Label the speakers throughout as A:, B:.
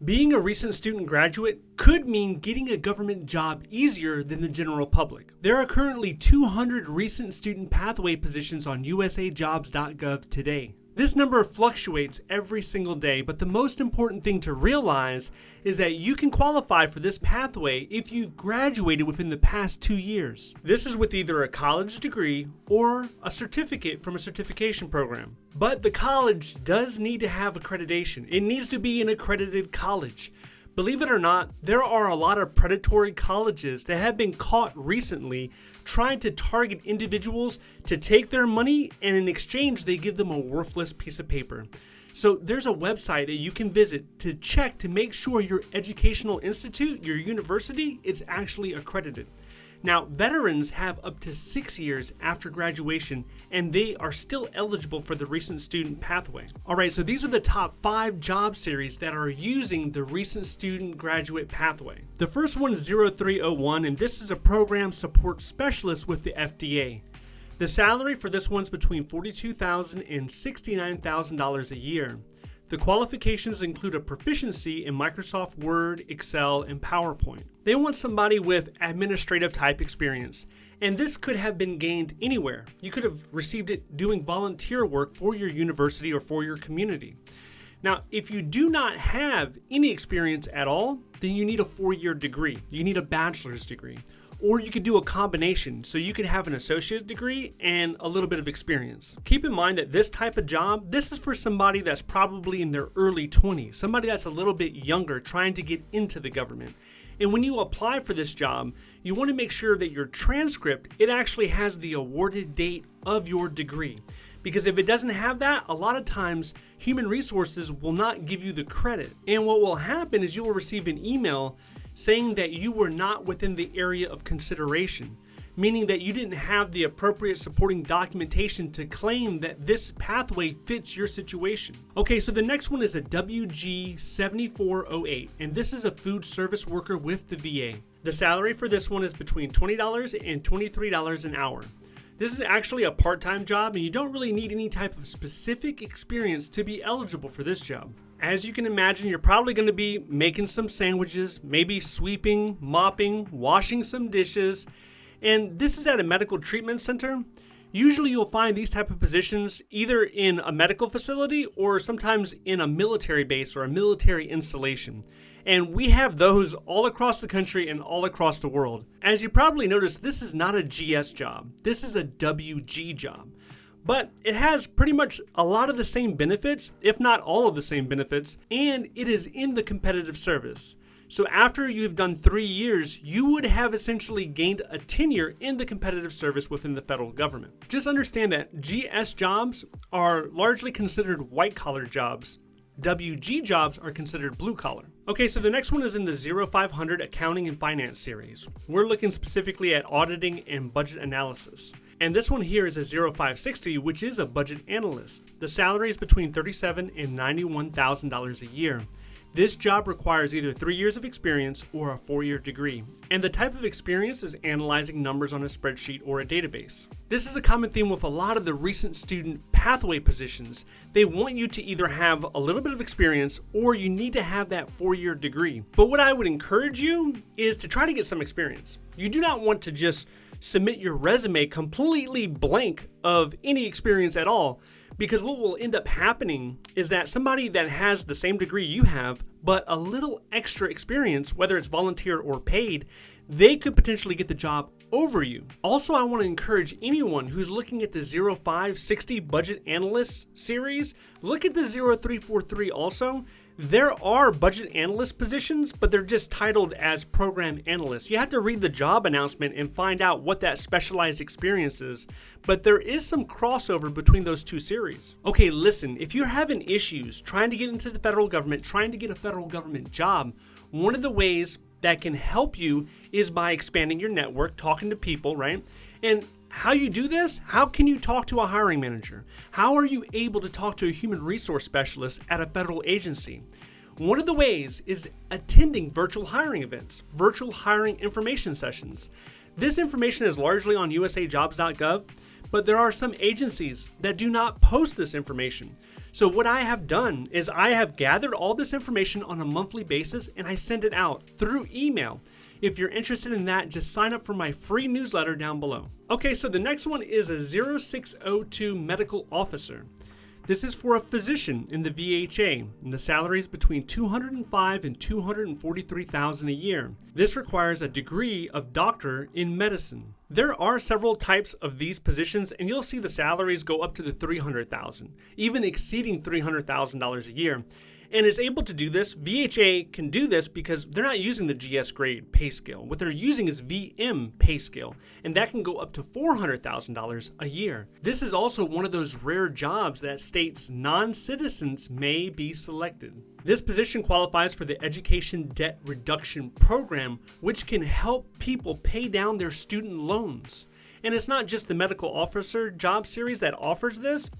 A: Being a recent student graduate could mean getting a government job easier than the general public. There are currently 200 recent student pathway positions on USAJobs.gov today. This number fluctuates every single day, but the most important thing to realize is that you can qualify for this pathway if you've graduated within the past 2 years. This is with either a college degree or a certificate from a certification program. But the college does need to have accreditation. It needs to be an accredited college. Believe it or not, there are a lot of predatory colleges that have been caught recently trying to target individuals to take their money, and in exchange they give them a worthless piece of paper. So there's a website that you can visit to check to make sure your educational institute, your university, is actually accredited. Now, veterans have up to 6 years after graduation, and they are still eligible for the recent student pathway. All right, so these are the top 5 job series that are using the recent student graduate pathway. The first one is 0301, and this is a program support specialist with the FDA. The salary for this one's between $42,000 and $69,000 a year. The qualifications include a proficiency in Microsoft Word, Excel, and PowerPoint. They want somebody with administrative type experience, and this could have been gained anywhere. You could have received it doing volunteer work for your university or for your community. Now, if you do not have any experience at all, then you need a 4-year degree. You need a bachelor's degree. Or you could do a combination, so you could have an associate's degree and a little bit of experience. Keep in mind that this type of job, this is for somebody that's probably in their early 20s, somebody that's a little bit younger trying to get into the government. And when you apply for this job, you want to make sure that your transcript, it actually has the awarded date of your degree. Because if it doesn't have that, a lot of times human resources will not give you the credit. And what will happen is you will receive an email saying that you were not within the area of consideration, meaning that you didn't have the appropriate supporting documentation to claim that this pathway fits your situation. Okay, so the next one is a WG7408, and this is a food service worker with the VA. The salary for this one is between $20 and $23 an hour. This is actually a part-time job, and you don't really need any type of specific experience to be eligible for this job. As you can imagine, you're probably going to be making some sandwiches, maybe sweeping, mopping, washing some dishes, and this is at a medical treatment center. Usually you'll find these type of positions either in a medical facility or sometimes in a military base or a military installation. And we have those all across the country and all across the world. As you probably noticed, this is not a GS job. This is a WG job. But it has pretty much a lot of the same benefits, if not all of the same benefits, and it is in the competitive service. So after you've done 3 years, you would have essentially gained a tenure in the competitive service within the federal government. Just understand that GS jobs are largely considered white-collar jobs. WG jobs are considered blue-collar. Okay, so the next one is in the 0500 Accounting and Finance series. We're looking specifically at auditing and budget analysis. And this one here is a 0560, which is a budget analyst. The salary is between $37,000 and $91,000 a year. This job requires either 3 years of experience or a 4-year degree, and the type of experience is analyzing numbers on a spreadsheet or a database. This is a common theme with a lot of the recent student pathway positions. They want you to either have a little bit of experience or you need to have that 4-year degree. But what I would encourage you is to try to get some experience. You do not want to just submit your resume completely blank of any experience at all, because what will end up happening is that somebody that has the same degree you have, but a little extra experience, whether it's volunteer or paid, they could potentially get the job over you. Also, I want to encourage anyone who's looking at the 0560 Budget Analyst series, look at the 0343 also. There are budget analyst positions, but they're just titled as program analyst. You have to read the job announcement and find out what that specialized experience is, but there is some crossover between those two series. Okay, listen, if you're having issues trying to get into the federal government, trying to get a federal government job, one of the ways that can help you is by expanding your network, talking to people, right? And how you do this? How can you talk to a hiring manager? How are you able to talk to a human resource specialist at a federal agency? One of the ways is attending virtual hiring events, virtual hiring information sessions. This information is largely on USAJobs.gov, but there are some agencies that do not post this information. So what I have done is I have gathered all this information on a monthly basis and I send it out through email. If you're interested in that, just sign up for my free newsletter down below. Okay, so the next one is a 0602 medical officer. This is for a physician in the VHA, and the salary is between $205,000 and $243,000 a year. This requires a degree of doctor in medicine. There are several types of these positions, and you'll see the salaries go up to the $300,000, even exceeding $300,000 a year. And is able to do this. VHA can do this because they're not using the GS grade pay scale. What they're using is VM pay scale, and that can go up to $400,000 a year. This is also one of those rare jobs that states non-citizens may be selected. This position qualifies for the Education Debt Reduction Program, which can help people pay down their student loans. And it's not just the medical officer job series that offers this.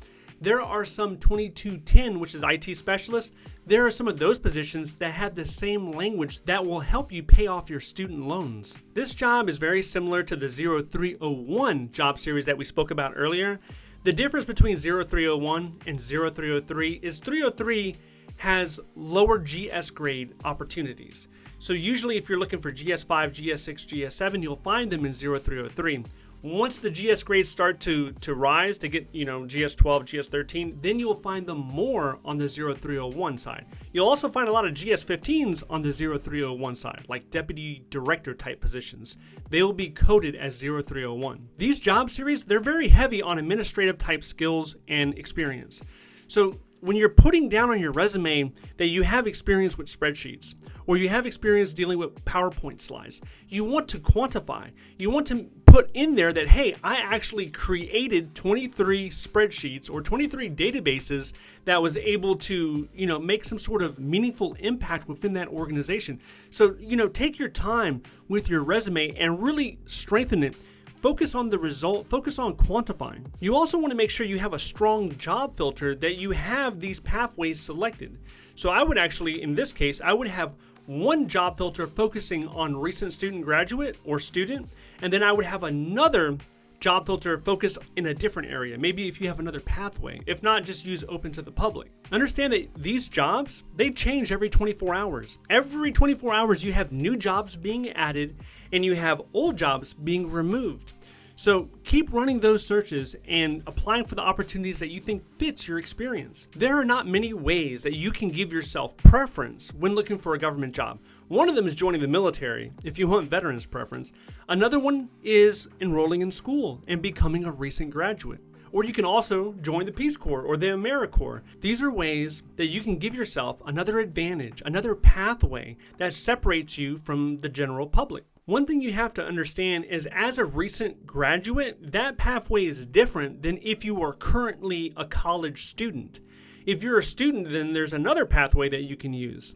A: There are some 2210, which is IT specialist. There are some of those positions that have the same language that will help you pay off your student loans. This job is very similar to the 0301 job series that we spoke about earlier. The difference between 0301 and 0303 is 303 has lower GS grade opportunities. So usually if you're looking for GS5, GS6, GS7, you'll find them in 0303. Once the GS grades start to rise to get, GS12, GS13, then you'll find them more on the 0301 side. You'll also find a lot of GS15s on the 0301 side, like deputy director type positions. They will be coded as 0301. These job series, they're very heavy on administrative type skills and experience. So when you're putting down on your resume that you have experience with spreadsheets or you have experience dealing with PowerPoint slides, you want to quantify. You want to put in there that, hey, I actually created 23 spreadsheets or 23 databases that was able to, make some sort of meaningful impact within that organization. So, take your time with your resume and really strengthen it. Focus on the result, focus on quantifying. You also want to make sure you have a strong job filter, that you have these pathways selected. So I would actually, in this case, I would have one job filter focusing on recent student graduate or student, and then I would have another job filter focused in a different area. Maybe if you have another pathway. If not, just use open to the public. Understand that these jobs, they change every 24 hours. Every 24 hours you have new jobs being added and you have old jobs being removed. So keep running those searches and applying for the opportunities that you think fits your experience. There are not many ways that you can give yourself preference when looking for a government job. One of them is joining the military, if you want veterans preference. Another one is enrolling in school and becoming a recent graduate. Or you can also join the Peace Corps or the AmeriCorps. These are ways that you can give yourself another advantage, another pathway that separates you from the general public. One thing you have to understand is, as a recent graduate, that pathway is different than if you are currently a college student. If you're a student, then there's another pathway that you can use.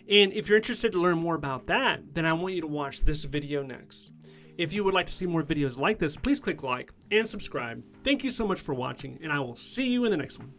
A: And if you're interested to learn more about that, then I want you to watch this video next. If you would like to see more videos like this, please click like and subscribe. Thank you so much for watching, and I will see you in the next one.